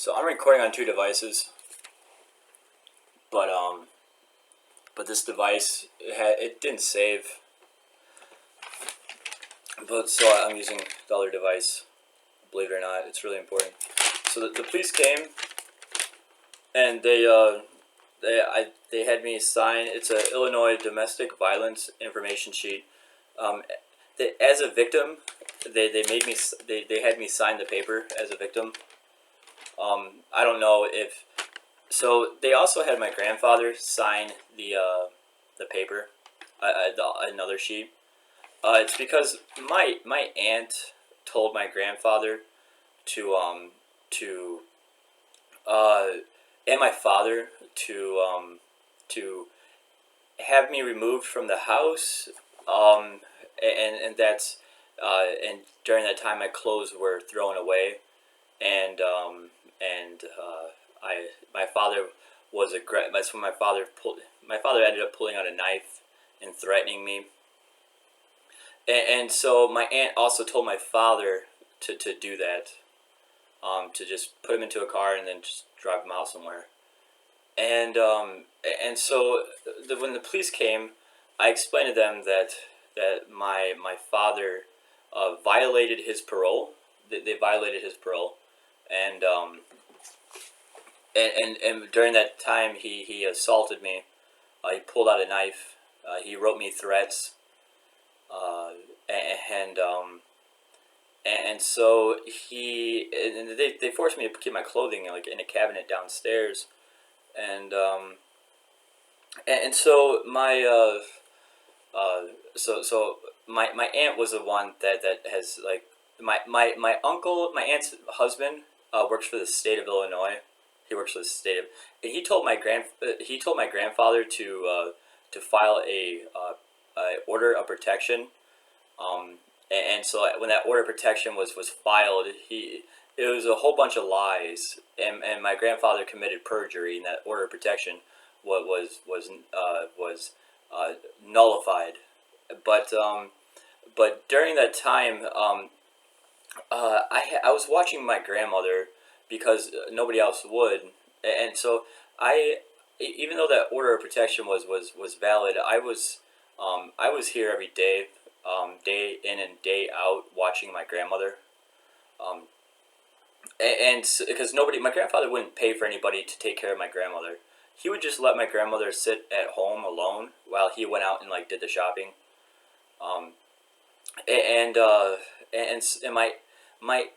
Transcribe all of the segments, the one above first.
So I'm recording on two devices, but but this device it didn't save. But so I'm using the other device. Believe it or not, it's really important. So the police came and they had me sign. It's a Illinois domestic violence information sheet. As a victim, they made me they had me sign the paper as a victim. I don't know if so. They also had my grandfather sign the paper, another sheet. It's because my aunt told my grandfather to to uh and my father to have me removed from the house. And that's and during that time my clothes were thrown away, and I my father was that's when my father ended up pulling out a knife and threatening me. And so my aunt also told my father to do that, to just put him into a car and then just drive him out somewhere. And so when the police came, I explained to them that my father violated his parole. They violated his parole, and and during that time he assaulted me. He pulled out a knife. He wrote me threats. Uh, and and so they forced me to keep my clothing like in a cabinet downstairs, and and so my aunt was the one that has like my aunt's husband works for the state of Illinois. He works for the state of, and he told my grandfather to file a order of protection. And so when that order of protection was filed, it was a whole bunch of lies, and my grandfather committed perjury, and that order of protection was nullified. But but during that time, I was watching my grandmother because nobody else would, and so even though that order of protection was valid, I was here every day, day in and day out, watching my grandmother. Um, and because nobody, my grandfather wouldn't pay for anybody to take care of my grandmother. He would just let my grandmother sit at home alone while he went out and like did the shopping. Um, and and my my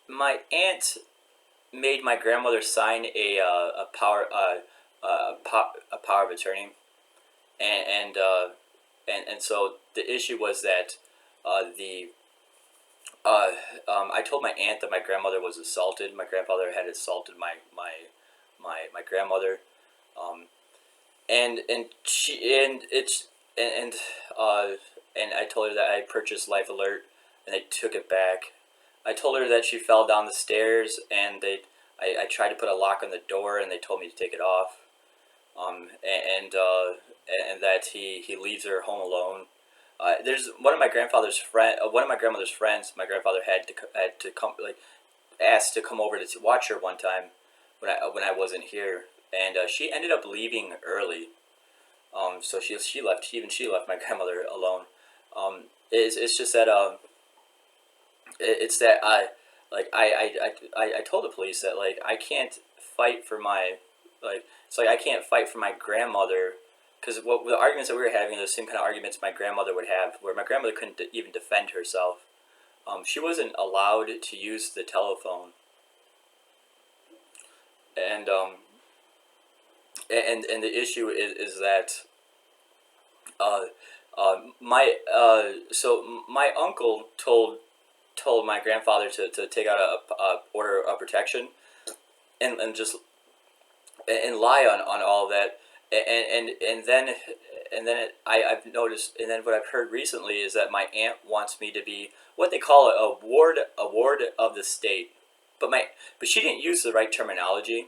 my aunt made my grandmother sign a power of attorney, and and so the issue was that the I told my aunt that my grandmother was assaulted. My grandfather had assaulted my grandmother, um, and she and it's uh, and I told her that I purchased Life Alert, and they took it back. I told her that she fell down the stairs, and I tried to put a lock on the door, and they told me to take it off. And and that he leaves her home alone. There's one of my grandmother's friends. My grandfather had to come like asked to come over to watch her one time when I wasn't here, and she ended up leaving early. So she left. Even she left my grandmother alone. It's just that it's that I told the police that like I can't fight for my like it's like I can't fight for my grandmother, because what the arguments that we were having are the same kind of arguments my grandmother would have, where my grandmother couldn't even defend herself. She wasn't allowed to use the telephone, and and the issue is that uh, my uncle told my grandfather to take out a order of protection, and just and lie on all of that, and then I've noticed, and then what I've heard recently is that my aunt wants me to be what they call a ward of the state, but she didn't use the right terminology.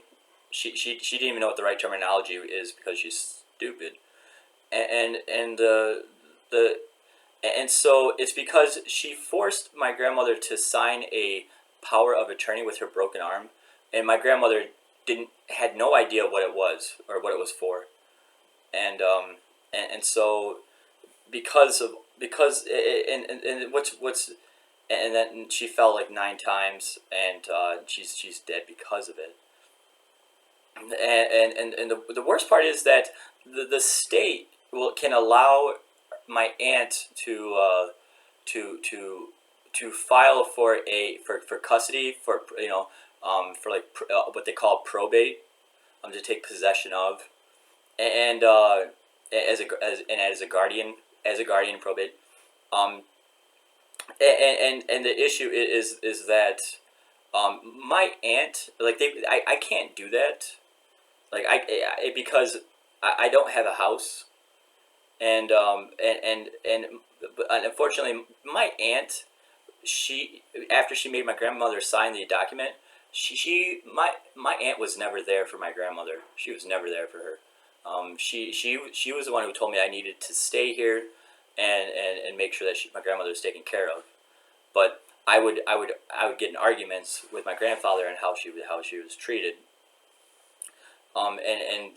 She didn't even know what the right terminology is because she's stupid, and the and so it's because she forced my grandmother to sign a power of attorney with her broken arm. and my grandmother had no idea what it was or what it was for, and so and what's and then she fell like 9 times, and she's dead because of it. And the worst part is that the state can allow my aunt to to file for for custody, for for like what they call probate, to take possession of, and as a guardian, probate, um and the issue is that my aunt, like I can't do that, like because I don't have a house, and but unfortunately my aunt, she, after she made my grandmother sign the document, my aunt was never there for my grandmother. She was never there for her. She was the one who told me I needed to stay here and make sure that my grandmother was taken care of. But I would get in arguments with my grandfather on how she was treated. And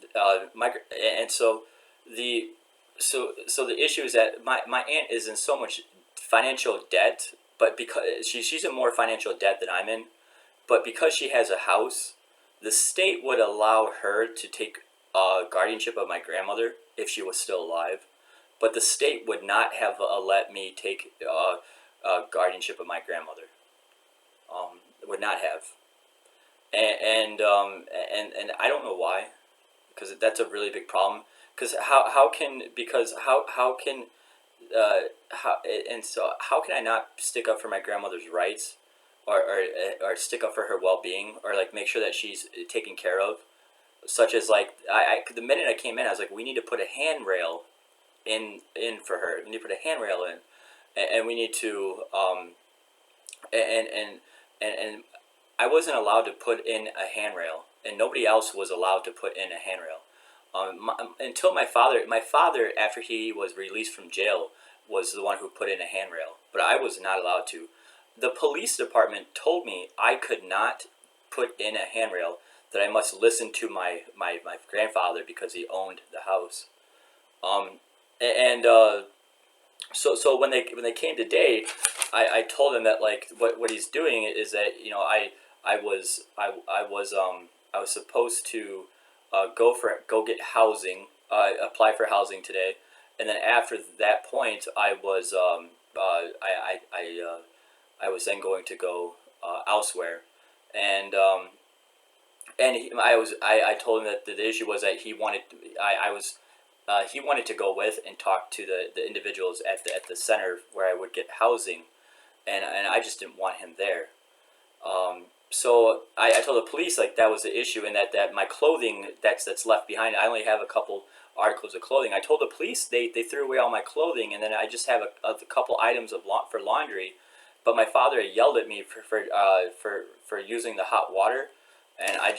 my and so the so the issue is that my aunt is in so much financial debt, but because she's in more financial debt than I'm in, but because she has a house, the state would allow her to take guardianship of my grandmother if she was still alive, but the state would not have let me take guardianship of my grandmother. Would not have, and I don't know why, because that's a really big problem. Because how can how and so how can I not stick up for my grandmother's rights, or stick up for her well being, or like make sure that she's taken care of, such as like the minute I came in, I was like, we need to put a handrail in for her. We need to put a handrail in, and we need to and and and I wasn't allowed to put in a handrail, and nobody else was allowed to put in a handrail. Until my father, after he was released from jail, was the one who put in a handrail, but I was not allowed to. The police department told me I could not put in a handrail, that I must listen to my grandfather because he owned the house. Um, and so when they came today, I told him that like what he's doing is that I was supposed to go get housing, apply for housing today, and then after that point I was then going to go elsewhere, and I told him that the issue was that he wanted to go with and talk to the individuals at the center where I would get housing, and I just didn't want him there. So I told the police like that was the issue, and that my clothing that's left behind. I only have a couple articles of clothing. I told the police they threw away all my clothing, and then I just have a couple items for laundry. But my father yelled at me for using the hot water, and I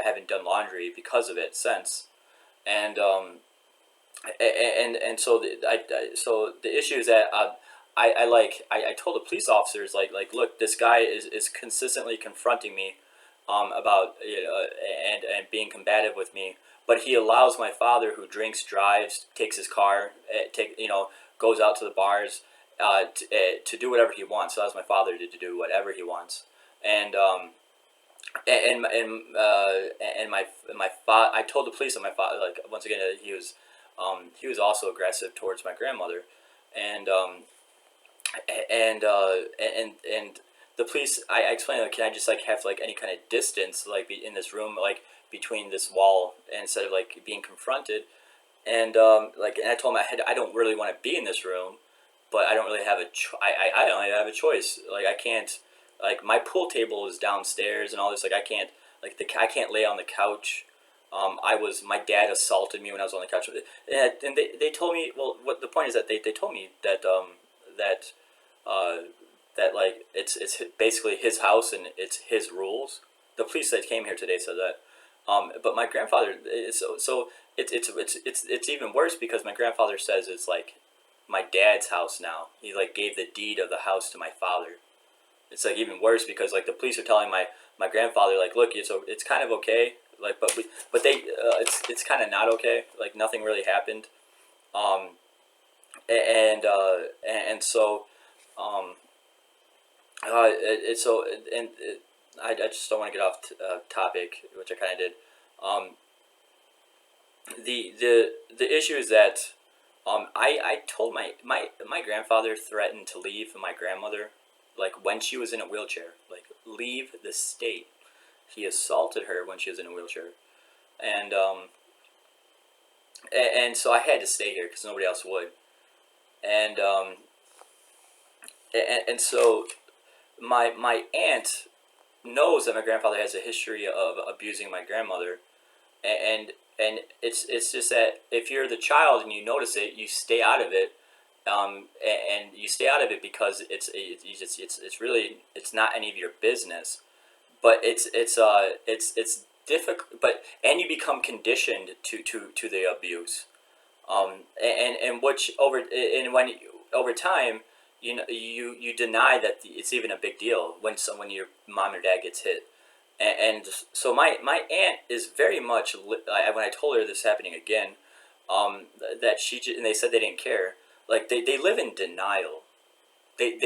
haven't done laundry because of it since. And so so the issue is that I told the police officers like look, this guy is consistently confronting me about and being combative with me, but he allows my father, who drinks, drives, takes his car, goes out to the bars, to do whatever he wants. Allows my father to do whatever he wants, and I told the police that my father, like, once again, he was also aggressive towards my grandmother, and and the police, I explained, like, can I just like have like any kind of distance, like, be in this room, like between this wall, and instead of like being confronted, and and I told him I don't really want to be in this room, but I don't really have I don't really have a choice. Like, I can't, like, my pool table is downstairs and all this. Like, I can't, like, I can't lay on the couch. My dad assaulted me when I was on the couch, and they told me, well, what the point is that they told me that that uh, that like it's basically his house and it's his rules. The police that came here today said that. But my grandfather is so it's even worse, because my grandfather says it's like my dad's house now. He like gave the deed of the house to my father, it's like even worse because like the police are telling my grandfather like, look, it's kind of okay, like but they it's kind of not okay, like nothing really happened. um and so um so and I just don't want to get off topic, which I kind of did. um the issue is that I told my grandfather threatened to leave my grandmother, like when she was in a wheelchair, like leave the state. He assaulted her when she was in a wheelchair, and and so I had to stay here because nobody else would. And and so my aunt knows that my grandfather has a history of abusing my grandmother, and it's just that if you're the child and you notice it, you stay out of it. And you stay out of it because it's really it's not any of your business. But it's difficult. But and you become conditioned to the abuse. And which over and when over time, you know, you deny that it's even a big deal when someone your mom or dad gets hit. And so my aunt is very much when I told her this happening again, that and they said they didn't care. Like they live in denial. They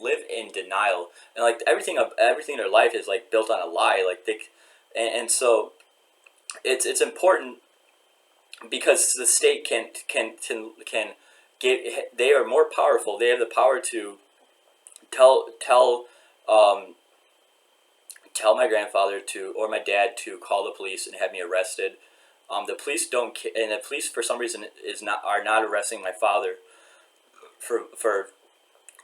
live in denial, and like everything in their life is like built on a lie. Like and so it's important because the state can get, they are more powerful. They have the power to tell um, tell my grandfather to or my dad to call the police and have me arrested. The police don't and the police for some reason is not are not arresting my father for for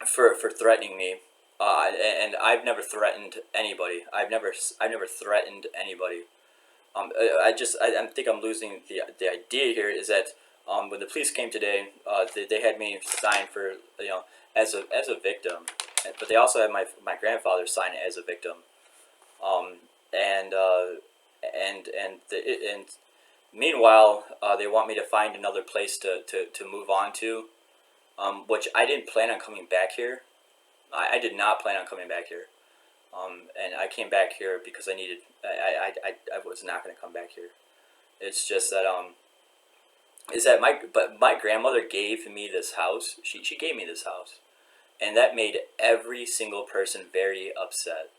for threatening me. And I've never threatened anybody. I've never threatened anybody. I think I'm losing the idea here is that when the police came today, they had me sign for, you know, as a victim, but they also had my grandfather sign as a victim. Um, and and meanwhile, they want me to find another place to move on to, which I didn't plan on coming back here. I did not plan on coming back here. And I came back here because I needed. I was not going to come back here. It's just that is that my grandmother gave me this house. She gave me this house, and that made every single person very upset.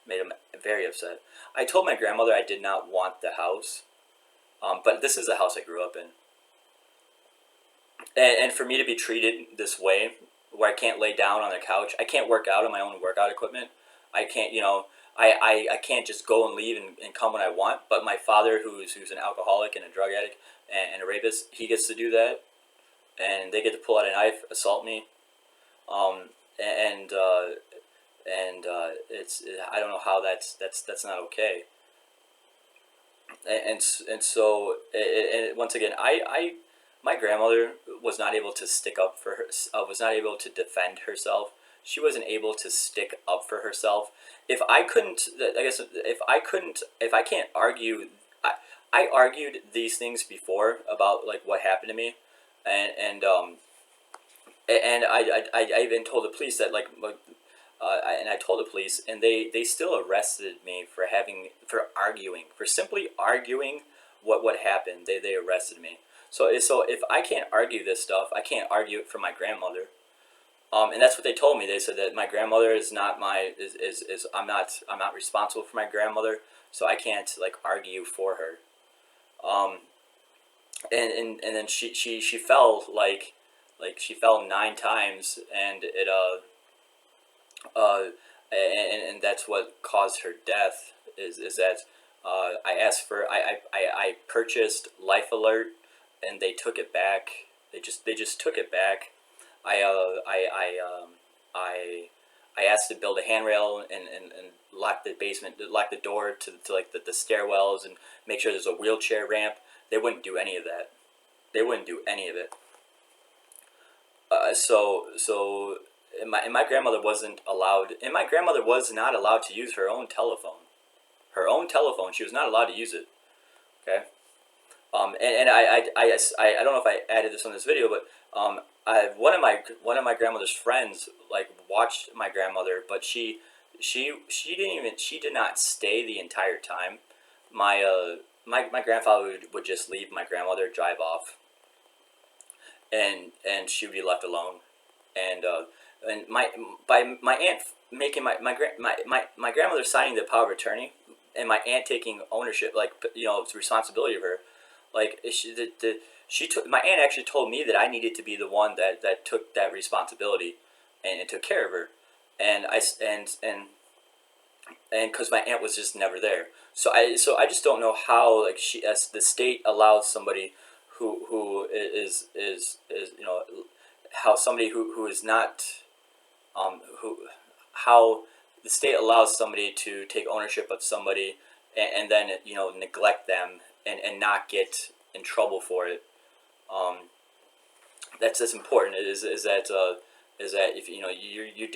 Made them very upset. I told my grandmother I did not want the house, but this is the house I grew up in, and for me to be treated this way, where I can't lay down on the couch, I can't work out on my own workout equipment. I can't, you know, I can't just go and leave and come when I want. But my father, who's an alcoholic and a drug addict and a rapist, he gets to do that, and they get to pull out a knife, assault me, um, and it's I don't know how that's not okay. And so and once again, my grandmother was not able to stick up for her, was not able to defend herself. She wasn't able to stick up for herself. If I couldn't, I guess if I can't argue, I argued these things before about like what happened to me, and and I even told the police that and I told the police, and they still arrested me for for arguing, for simply arguing what happened. They arrested me. So if I can't argue this stuff, I can't argue it for my grandmother. And that's what they told me. They said that my grandmother is not is I'm not responsible for my grandmother, so I can't like argue for her. Um, and then she fell she fell 9 times, and it uh, and that's what caused her death. Is that I asked for I purchased Life Alert, and they took it back. They just took it back. I I asked to build a handrail and lock the basement, lock the door to like the stairwells, and make sure there's a wheelchair ramp. They wouldn't do any of that. They wouldn't do any of it. So and my grandmother wasn't allowed, and my grandmother was not allowed to use her own telephone. Her own telephone, she was not allowed to use it. Okay. And I don't know if I added this on this video, but one of my grandmother's friends like watched my grandmother, but she didn't even she did not stay the entire time. My grandfather would just leave my grandmother, drive off, and she would be left alone. And my by my aunt making my grandmother signing the power of attorney, and my aunt taking ownership, like, responsibility of her, like she took my aunt actually told me that I needed to be the one that took that responsibility, and took care of her, and I and because my aunt was just never there. So I just don't know how, like, she, as the state, allows somebody who is how somebody who is not, who how the state allows somebody to take ownership of somebody, and then, neglect them, and not get in trouble for it. Um, that's important. Is that if you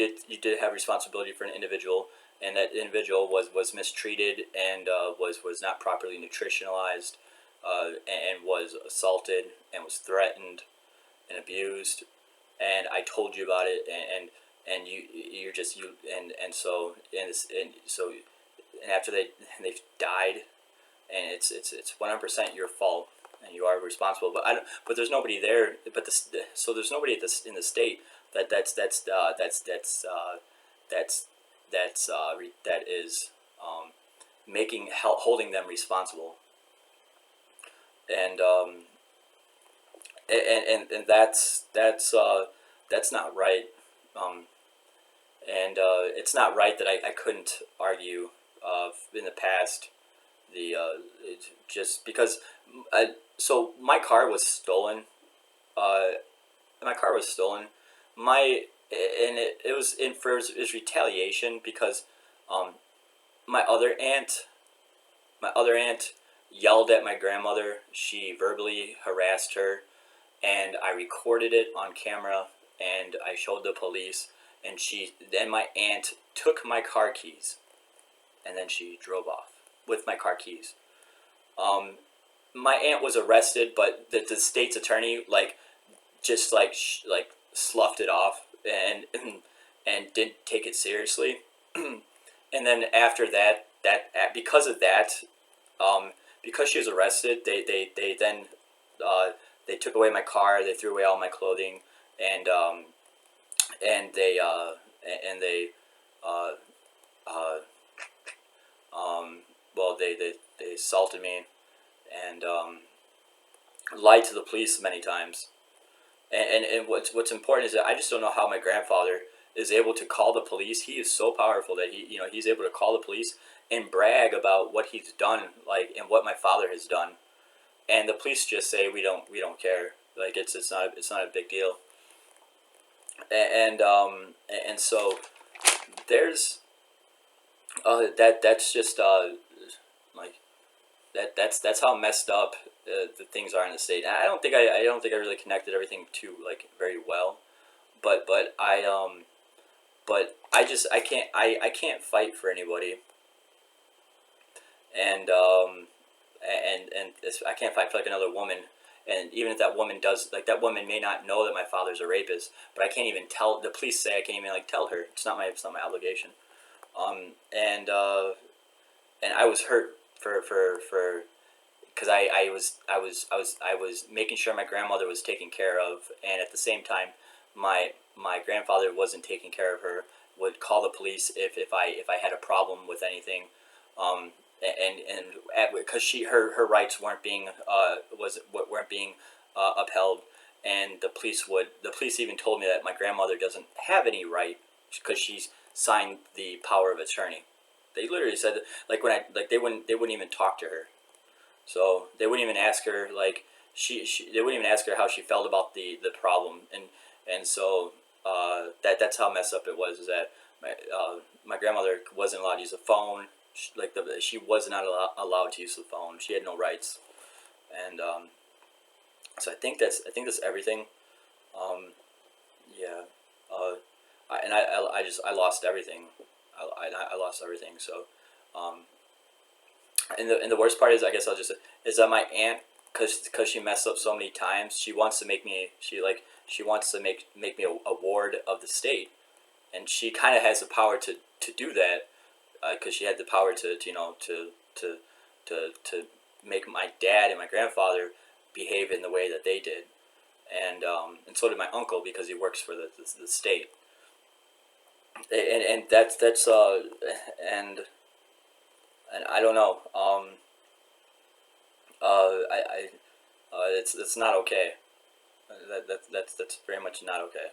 did have responsibility for an individual, and that individual was mistreated, and was not properly nutritionalized, and was assaulted, and was threatened and abused, and I told you about it, and you're just you and so and after they've died, and it's 100% your fault, and you are responsible. But I don't. But there's nobody there. So there's nobody in the state that's that is, holding them responsible, and that's not right. Um, and It's not right that I couldn't argue, in the past, just because. So my car was stolen. Uh, my car was stolen. My and it was in for it was retaliation because, um, my other aunt my other aunt yelled at my grandmother. She verbally harassed her, and I recorded it on camera, and I showed the police. And then my aunt took my car keys, and then she drove off with my car keys. Um, my aunt was arrested, but the state's attorney, like, just like sloughed it off, and didn't take it seriously. And then after because of that, um, because she was arrested, they then, uh, they took away my car, they threw away all my clothing, and and they and they uh, uh, well, they assaulted me, and lied to the police many times. And what's important is that I just don't know how my grandfather is able to call the police. He is so powerful that he's able to call the police and brag about what he's done, like, and what my father has done, and the police just say, we don't care. Like, it's not a big deal. And so there's, that's just, like, that's how messed up, the things are in the state. And I don't think I really connected everything to, like, very well, but I can't fight for anybody, and I can't fight for, like, another woman. And even if that woman does, like, that woman may not know that my father's a rapist, but I can't even tell the police, say I can't even, like, tell her. It's not my obligation. And I was hurt for because I was making sure my grandmother was taken care of, and at the same time, my grandfather wasn't taking care of her. Would call the police if I had a problem with anything, um, and because her rights weren't being upheld, and the police even told me that my grandmother doesn't have any right because she's signed the power of attorney. They literally said that, like, they wouldn't even talk to her. So they wouldn't even ask her, like, they wouldn't even ask her how she felt about the problem. And so, that's how messed up it was. Is that my grandmother wasn't allowed to use the phone. She was not allowed to use the phone. She had no rights. And so I think that's everything. Um, yeah. I lost everything. I lost everything. So, um, and the worst part is, I guess I'll just say, is that my aunt, because she messed up so many times, she wants to make me a ward of the state, and she kind of has the power to do that, because she had the power to make my dad and my grandfather behave in the way that they did, and so did my uncle because he works for the state, and that's and and I don't know, I it's not okay. That's very much not okay.